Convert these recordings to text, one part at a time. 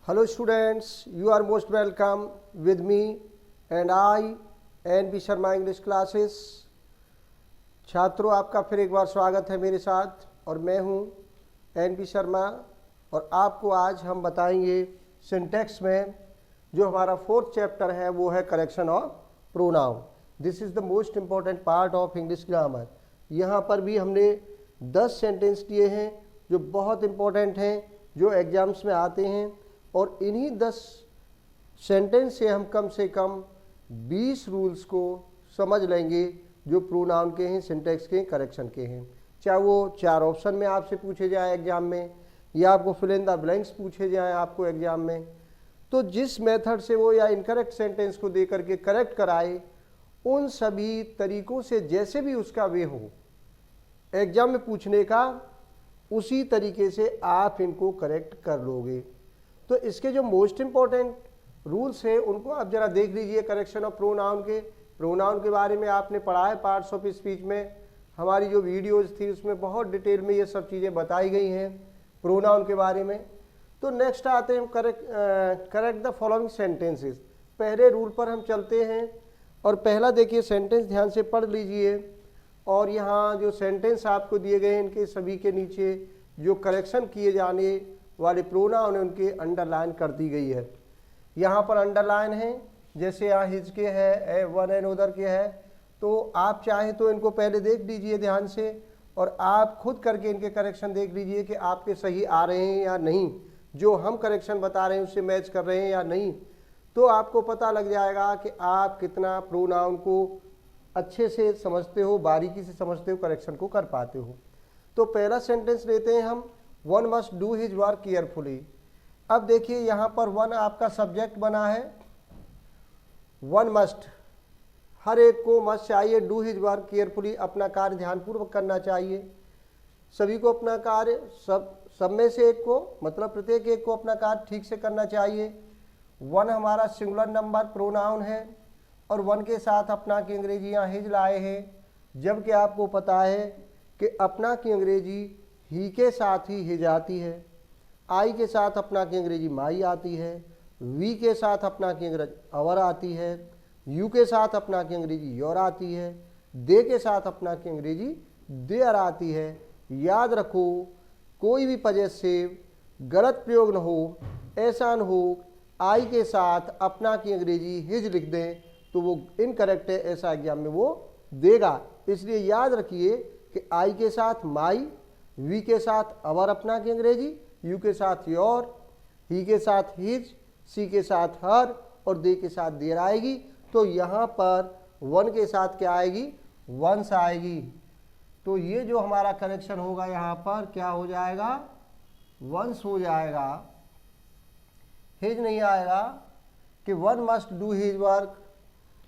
Hello students, you are most welcome with me and I NB Sharma English classes. छात्रों, आपका फिर एक बार स्वागत है मेरे साथ और मैं हूं NB शर्मा और आपको आज हम बताएंगे सिंटैक्स में जो हमारा फोर्थ चैप्टर है वो है correction of pronoun. This is the most important part of English grammar. यहाँ पर भी हमने 10 सेंटेंस दिए हैं जो बहुत इम्पॉर्टेंट हैं, जो एग्जाम्स में आते हैं और इन्हीं 10 सेंटेंस से हम कम से कम 20 रूल्स को समझ लेंगे जो प्रोनाउन के हैं, सिंटैक्स के, करेक्शन के हैं। चाहे वो 4 ऑप्शन में आपसे पूछे जाए एग्जाम में या आपको फिल इन द ब्लैंक्स पूछे जाए आपको एग्जाम में, तो जिस मेथड से वो या इनकरेक्ट सेंटेंस को दे करके करेक्ट कराए, उन सभी तरीकों से जैसे भी उसका वे हो एग्जाम में पूछने का, उसी तरीके से आप इनको करेक्ट कर लोगे। तो इसके जो मोस्ट इम्पॉर्टेंट रूल्स हैं उनको आप जरा देख लीजिए। करेक्शन ऑफ प्रोनाउन के बारे में आपने पढ़ा है पार्ट्स ऑफ स्पीच में। हमारी जो वीडियोज़ थी उसमें बहुत डिटेल में ये सब चीज़ें बताई गई हैं प्रोनाउन के बारे में। तो नेक्स्ट आते हैं हम करेक्ट द फॉलोइंग सेंटेंसेस। पहले रूल पर हम चलते हैं और पहला देखिए सेंटेंस, ध्यान से पढ़ लीजिए। और यहाँ जो सेंटेंस आपको दिए गए हैं इनके सभी के नीचे जो करेक्शन किए जाने वाले प्रोनाउन उनके अंडरलाइन कर दी गई है। यहाँ पर अंडरलाइन है, जैसे यहाँ हिज के है, वन एंड उधर के है, तो आप चाहें तो इनको पहले देख लीजिए ध्यान से और आप खुद करके इनके करेक्शन देख लीजिए कि आपके सही आ रहे हैं या नहीं, जो हम करेक्शन बता रहे हैं उससे मैच कर रहे हैं या नहीं। तो आपको पता लग जाएगा कि आप कितना प्रोनाउन को अच्छे से समझते हो, बारीकी से समझते हो, करेक्शन को कर पाते हो। तो पहला सेंटेंस लेते हैं हम, one must do his work carefully. अब देखिए यहाँ पर वन आपका सब्जेक्ट बना है। वन मस्ट, हर एक को मस्ट चाहिए, डू हिज वर्क केयरफुली, अपना कार्य ध्यानपूर्वक करना चाहिए। सभी को अपना कार्य, सब में से एक को, मतलब प्रत्येक एक को अपना कार्य ठीक से करना चाहिए। वन हमारा सिंगुलर नंबर प्रोनाउन है और वन के साथ अपना की अंग्रेजी यहाँ हिज लाए हैं, जबकि आपको पता है कि अपना की अंग्रेजी ही के साथ ही हिज आती है, आई के साथ अपना की अंग्रेजी माई आती है, वी के साथ अपना की अंग्रेजी अवर आती है, यू के साथ अपना की अंग्रेजी योर आती है, दे के साथ अपना की अंग्रेजी देयर आती है। याद रखो, कोई भी पजेसिव गलत प्रयोग न हो, ऐसा न हो आई के साथ अपना की अंग्रेजी हिज लिख दें तो वो इनकरेक्ट है, ऐसा एग्जाम में वो देगा। इसलिए याद रखिए कि आई के साथ माई, वी के साथ अवर अपना की अंग्रेजी, यू के साथ योर, ही के साथ हिज, सी के साथ हर और दे के साथ देर आएगी। तो यहाँ पर वन के साथ क्या आएगी, वंस आएगी। तो ये जो हमारा करेक्शन होगा यहाँ पर क्या हो जाएगा, वंस हो जाएगा, हिज नहीं आएगा। कि one must do his work,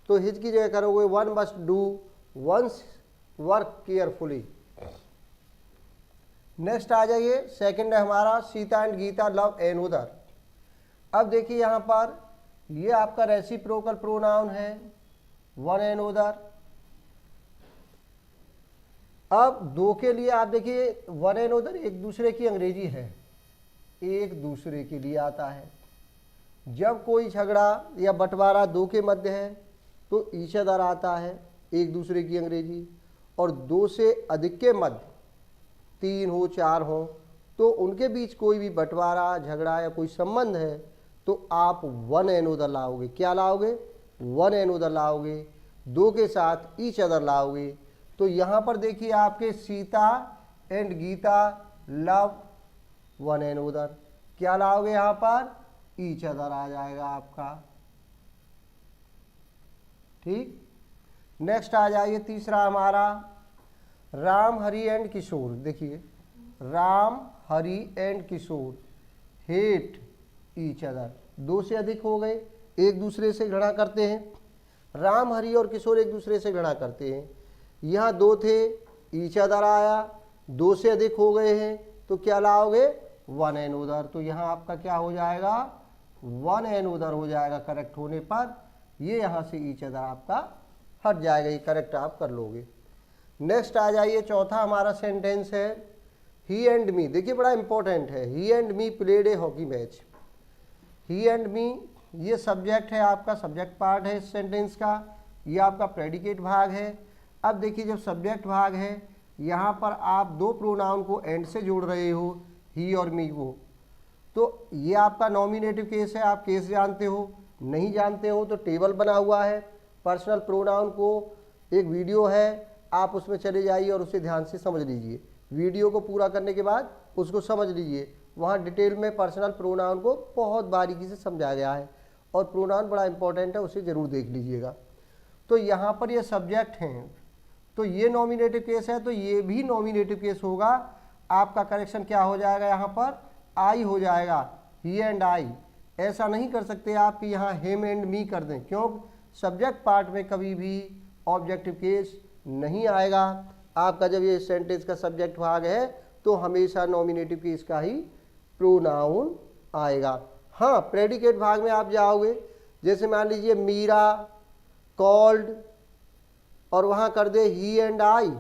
तो हिज की जगह करोगे one must do one's work carefully. Next आ जाइए, सेकंड है हमारा Sita and Gita love another. अब देखिए यहाँ पर ये आपका रेसिप्रोकल प्रोनाउन है, वन एन उदर। अब दो के लिए आप देखिए वन एन उदर एक दूसरे की अंग्रेजी है, एक दूसरे के लिए आता है। जब कोई झगड़ा या बंटवारा दो के मध्य है तो ईच अदर आता है, एक दूसरे की अंग्रेजी। और दो से अधिक के मध्य, 3 हो 4 हो, तो उनके बीच कोई भी बंटवारा, झगड़ा या कोई संबंध है तो आप वन एंड उदर लाओगे। क्या लाओगे, वन एंड उदर लाओगे, दो के साथ ईच अदर लाओगे। तो यहाँ पर देखिए आपके Sita and Gita love one and other, क्या लाओगे यहाँ पर, ईच अदर आ जाएगा आपका। ठीक। नेक्स्ट आ जाइए, तीसरा हमारा राम हरि एंड किशोर। देखिए Ram Hari and Kishore hate each other, दो से अधिक हो गए, एक दूसरे से घृणा करते हैं। राम हरि और किशोर एक दूसरे से घृणा करते हैं। यहाँ दो थे, ईच अदर आया, दो से अधिक हो गए हैं तो क्या लाओगे, वन एंड उदर। तो यहाँ आपका क्या हो जाएगा, वन एंड उदर हो जाएगा करेक्ट होने पर। ये यहाँ से ईच अदर आपका हट जाएगा, ये करेक्ट आप कर लोगे। नेक्स्ट आ जाइए, चौथा हमारा सेंटेंस है ही एंड मी। देखिए बड़ा इंपॉर्टेंट है, he and me played a hockey match. He and me ये सब्जेक्ट है आपका, सब्जेक्ट पार्ट है इस सेंटेंस का, ये आपका प्रेडिकेट भाग है। अब देखिए जब सब्जेक्ट भाग है यहाँ पर आप दो प्रोनाउन को एंड से जोड़ रहे हो, ही और मी को, तो ये आपका नॉमिनेटिव केस है। आप केस जानते हो, नहीं जानते हो तो टेबल बना हुआ है पर्सनल प्रोनाउन को, एक वीडियो है, आप उसमें चले जाइए और उसे ध्यान से समझ लीजिए। वीडियो को पूरा करने के बाद उसको समझ लीजिए, वहाँ डिटेल में पर्सनल प्रोनाउन को बहुत बारीकी से समझाया गया है और प्रोनाउन बड़ा इंपॉर्टेंट है, उसे ज़रूर देख लीजिएगा। तो यहाँ पर ये सब्जेक्ट हैं, तो ये नॉमिनेटिव केस है, तो ये भी नॉमिनेटिव केस होगा। आपका करेक्शन क्या हो जाएगा, यहाँ पर आई हो जाएगा, ही एंड आई। ऐसा नहीं कर सकते आप कि यहाँ हिम एंड मी कर दें, क्यों? सब्जेक्ट पार्ट में कभी भी ऑब्जेक्टिव केस नहीं आएगा। आपका जब ये सेंटेंस का सब्जेक्ट भाग है तो हमेशा नॉमिनेटिव केस का ही प्रोनाउन आएगा। हाँ, प्रेडिकेट भाग में आप जाओगे, जैसे मान लीजिए मीरा कॉल्ड और वहाँ कर दे ही एंड आई,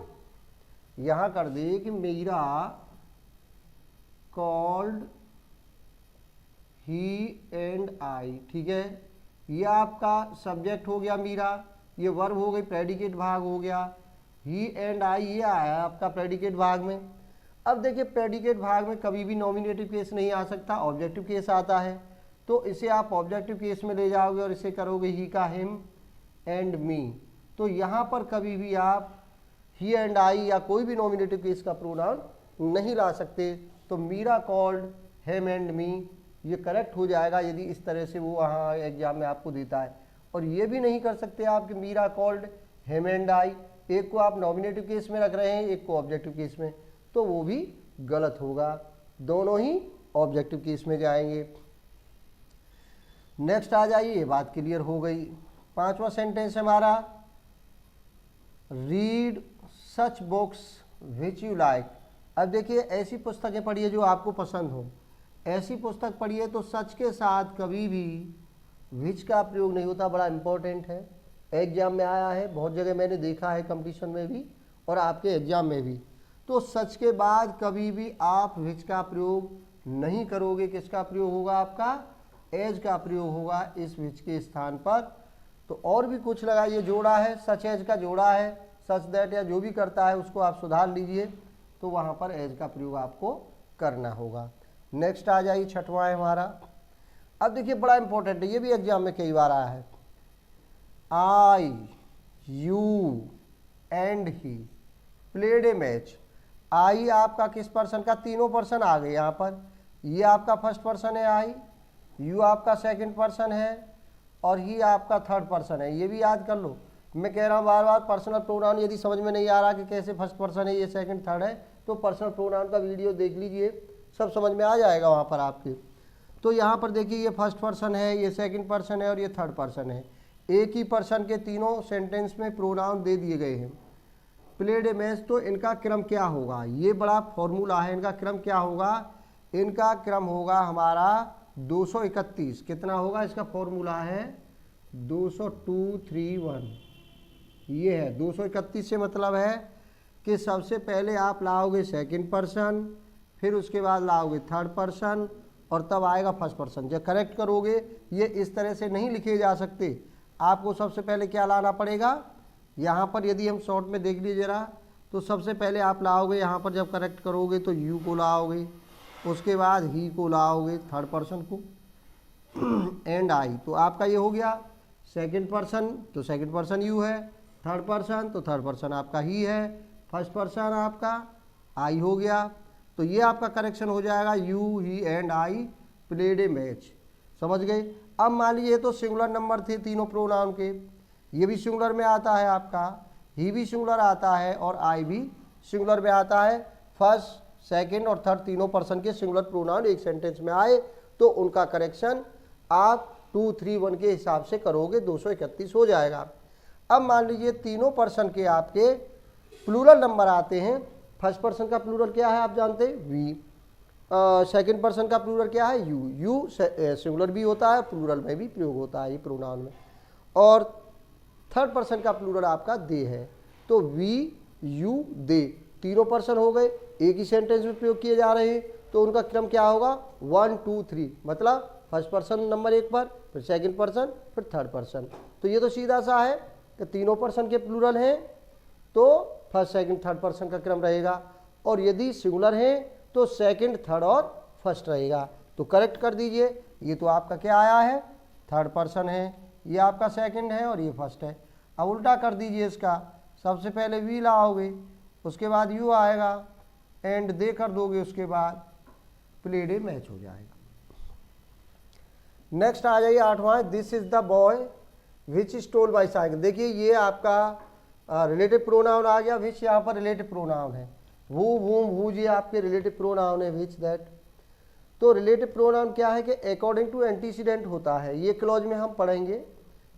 यहाँ कर दे कि Meera called he and I, ठीक है। ये आपका सब्जेक्ट हो गया मीरा, ये वर्ब हो गई, प्रेडिकेट भाग हो गया, ही एंड आई ये आया आपका प्रेडिकेट भाग में। अब देखिए प्रेडिकेट भाग में कभी भी नॉमिनेटिव केस नहीं आ सकता, ऑब्जेक्टिव केस आता है, तो इसे आप ऑब्जेक्टिव केस में ले जाओगे और इसे करोगे ही का हिम एंड मी। तो यहाँ पर कभी भी आप ही एंड आई या कोई भी नॉमिनेटिव केस का प्रोनाउन नहीं ला सकते। तो Meera called him and me ये करेक्ट हो जाएगा यदि इस तरह से वो वहाँ एग्जाम में आपको देता है। और ये भी नहीं कर सकते आप कि Meera called him and I, एक को आप नॉमिनेटिव केस में रख रहे हैं, एक को ऑब्जेक्टिव केस में, तो वो भी गलत होगा, दोनों ही ऑब्जेक्टिव केस में जाएंगे। नेक्स्ट आ जाइए, ये बात क्लियर हो गई। पांचवा सेंटेंस हमारा, read such books which you like. अब देखिए ऐसी पुस्तकें पढ़िए जो आपको पसंद हो, ऐसी पुस्तक पढ़िए। तो सच के साथ कभी भी विच का प्रयोग नहीं होता, बड़ा इंपॉर्टेंट है, एग्जाम में आया है, बहुत जगह मैंने देखा है कंपटीशन में भी और आपके एग्जाम में भी। तो सच के बाद कभी भी आप विच का प्रयोग नहीं करोगे, किसका प्रयोग होगा आपका, एज का प्रयोग होगा इस विच के स्थान पर। तो और भी कुछ लगाइए, जोड़ा है, सच एज का जोड़ा है, सच दैट या जो भी करता है उसको आप सुधार लीजिए, तो वहाँ पर एज का प्रयोग आपको करना होगा। नेक्स्ट आ जाइए, छठवां है हमारा। अब देखिए बड़ा इंपॉर्टेंट है, ये भी एग्जाम में कई बार आया है। I you and he played a match. I आपका किस पर्सन का, तीनों पर्सन आ गए यहाँ पर, ये आपका फर्स्ट पर्सन है आई, यू आपका सेकंड पर्सन है और ही आपका थर्ड पर्सन है। ये भी याद कर लो, मैं कह रहा हूँ बार बार, पर्सनल प्रोनाउन यदि समझ में नहीं आ रहा कि कैसे फर्स्ट पर्सन है, ये सेकंड थर्ड है, तो पर्सनल प्रोनाउन का वीडियो देख लीजिए, सब समझ में आ जाएगा वहाँ पर आपके। तो यहाँ पर देखिए ये फर्स्ट पर्सन है, ये सेकंड पर्सन है और ये थर्ड पर्सन है। एक ही पर्सन के तीनों सेंटेंस में प्रोनाउन दे दिए गए हैं। प्लेड ए मैच, तो इनका क्रम क्या होगा, ये बड़ा फॉर्मूला है, इनका क्रम क्या होगा, इनका क्रम होगा हमारा 231। कितना होगा, इसका फॉर्मूला है 20231। ये है 231 से मतलब है कि सबसे पहले आप लाओगे सेकंड पर्सन, फिर उसके बाद लाओगे थर्ड पर्सन और तब आएगा फर्स्ट पर्सन। जब करेक्ट करोगे, ये इस तरह से नहीं लिखे जा सकते, आपको सबसे पहले क्या लाना पड़ेगा, यहाँ पर यदि हम शॉर्ट में देख लीजिए जरा, तो सबसे पहले आप लाओगे यहाँ पर, जब करेक्ट करोगे तो यू को लाओगे, उसके बाद ही को लाओगे थर्ड पर्सन को एंड आई। तो आपका ये हो गया सेकंड पर्सन, तो सेकंड पर्सन यू है, थर्ड पर्सन तो थर्ड पर्सन आपका ही है, फर्स्ट पर्सन आपका आई हो गया। तो ये आपका करेक्शन हो जाएगा, you he and I played a match. समझ गए। अब मान लीजिए तो सिंगुलर नंबर थे तीनों प्रोनाउन के, ये भी सिंगुलर में आता है आपका, ही भी सिंगुलर आता है और आई भी सिंगुलर में आता है। फर्स्ट सेकंड और थर्ड तीनों पर्सन के सिंगुलर प्रोनाउन एक सेंटेंस में आए तो उनका करेक्शन आप 2, 3, 1 के हिसाब से करोगे, 231 हो जाएगा। अब मान लीजिए तीनों पर्सन के आपके प्लूरल नंबर आते हैं। फर्स्ट पर्सन का प्लूरल क्या है आप जानते हैं, वी। सेकंड पर्सन का प्लूरल क्या है, यू। यू सिंगुलर भी होता है, प्लूरल में भी प्रयोग होता है ये प्रोनाउन में। और थर्ड पर्सन का प्लूरल आपका दे है, तो वी यू दे तीनों पर्सन हो गए, एक ही सेंटेंस में प्रयोग किए जा रहे हैं, तो तो उनका क्रम क्या होगा 1 2 3, मतलब फर्स्ट पर्सन नंबर 1 पर, फिर सेकंड पर्सन, फिर थर्ड पर्सन। तो ये तो सीधा सा है कि तीनों पर्सन के प्लूरल हैं तो फर्स्ट सेकंड थर्ड पर्सन का क्रम रहेगा, और यदि सिंगुलर हैं तो सेकंड थर्ड और फर्स्ट रहेगा। तो करेक्ट कर दीजिए, ये तो आपका क्या आया है थर्ड पर्सन है, ये आपका सेकंड है और ये फर्स्ट है। अब उल्टा कर दीजिए इसका, सबसे पहले वी लाओगे, उसके बाद यू आएगा, एंड दे कर दोगे, उसके बाद प्लेड ए मैच हो जाएगा। नेक्स्ट आ जाइए 8वां, this is the boy which stole my cycle. देखिए ये आपका रिलेटिव प्रोनाउन आ गया, विच यहाँ पर रिलेटिव प्रोनाउन है, वो वूम वूज ये आपके रिलेटिव प्रोनाउन है, विच दैट। तो रिलेटिव प्रोनाउन क्या है कि अकॉर्डिंग टू एंटीसीडेंट होता है, ये क्लॉज में हम पढ़ेंगे,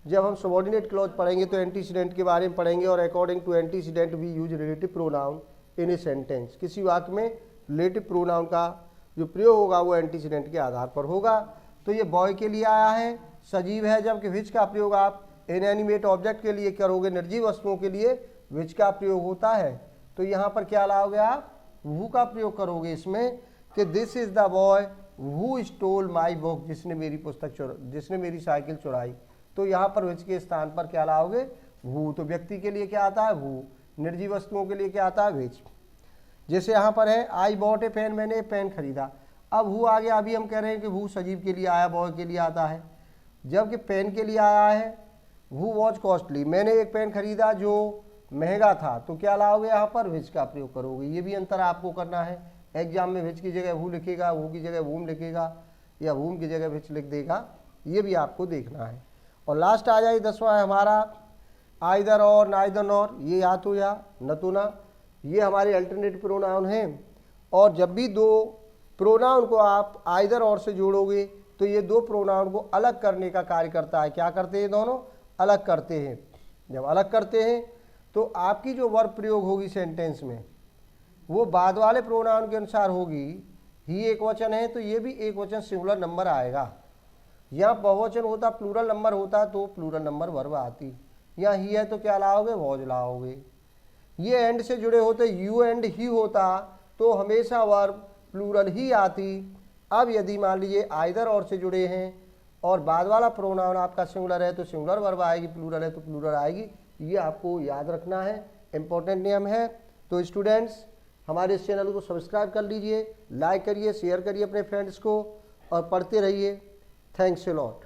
जब हम सबऑर्डिनेट क्लॉज पढ़ेंगे तो एंटीसीडेंट के बारे में पढ़ेंगे, और according to antecedent we use relative pronoun in a sentence. किसी वाक्य में रिलेटिव प्रोनाउन का जो प्रयोग होगा वो एंटीसीडेंट के आधार पर होगा। तो ये बॉय के लिए आया है, सजीव है, जबकि विच का प्रयोग आप इनएनिमेट ऑब्जेक्ट के लिए करोगे, निर्जीव वस्तुओं के लिए विच का प्रयोग होता है। तो यहाँ पर क्या लाओगे आप, वू का प्रयोग करोगे इसमें कि this is the boy who stole my book, जिसने मेरी पुस्तक जिसने मेरी साइकिल चुराई। तो यहाँ पर विच के स्थान पर क्या लाओगे वू। तो व्यक्ति के लिए क्या आता है वू, निर्जीव वस्तुओं के लिए क्या आता है विच। जैसे यहाँ पर है आई बॉट ए पेन, मैंने पेन खरीदा। अब हु आ गया, अभी हम कह रहे हैं कि हु सजीव के लिए आया, बॉय के लिए आता है, जबकि पेन के लिए आया है हु वॉज कॉस्टली, मैंने एक पेन खरीदा जो महंगा था। तो क्या लाओगे यहाँ पर विच का प्रयोग करोगे। ये भी अंतर आपको करना है, एग्जाम में विच की जगह हु लिखेगा, हु की जगह वूम लिखेगा, या वूम की जगह विच लिख देगा, ये भी आपको देखना है। और लास्ट आ जाए 10वां है हमारा आइदर और, नाइदर नॉर, ये या तो या न तो ना, ये हमारे अल्टरनेटिव प्रोनाउन हैं। और जब भी दो प्रोनाउन को आप आइदर और से जोड़ोगे तो ये दो प्रोनाउन को अलग करने का कार्य करता है। क्या करते हैं दोनों, अलग करते हैं। जब अलग करते हैं तो आपकी जो वर्ब प्रयोग होगी सेंटेंस में वो बाद वाले प्रोनाउन के अनुसार होगी। ही एक वचन है तो ये भी एक वचन सिंगुलर नंबर आएगा, यहाँ बहुवचन होता प्लूरल नंबर होता तो प्लूरल नंबर वर्ब आती। यहाँ ही है तो क्या लाओगे वॉज लाओगे। ये एंड से जुड़े होते यू एंड ही होता तो हमेशा वर्ब प्लूरल ही आती। अब यदि मान लीजिए आइदर और से जुड़े हैं और बाद वाला प्रोनाउन आपका सिंगुलर है तो सिंगुलर वर्ब आएगी, प्लूरल है तो प्लूरल आएगी। ये आपको याद रखना है, इंपॉर्टेंट नियम है। तो स्टूडेंट्स हमारे इस चैनल को सब्सक्राइब कर लीजिए, लाइक करिए, शेयर करिए अपने फ्रेंड्स को और पढ़ते रहिए। Thanks a lot.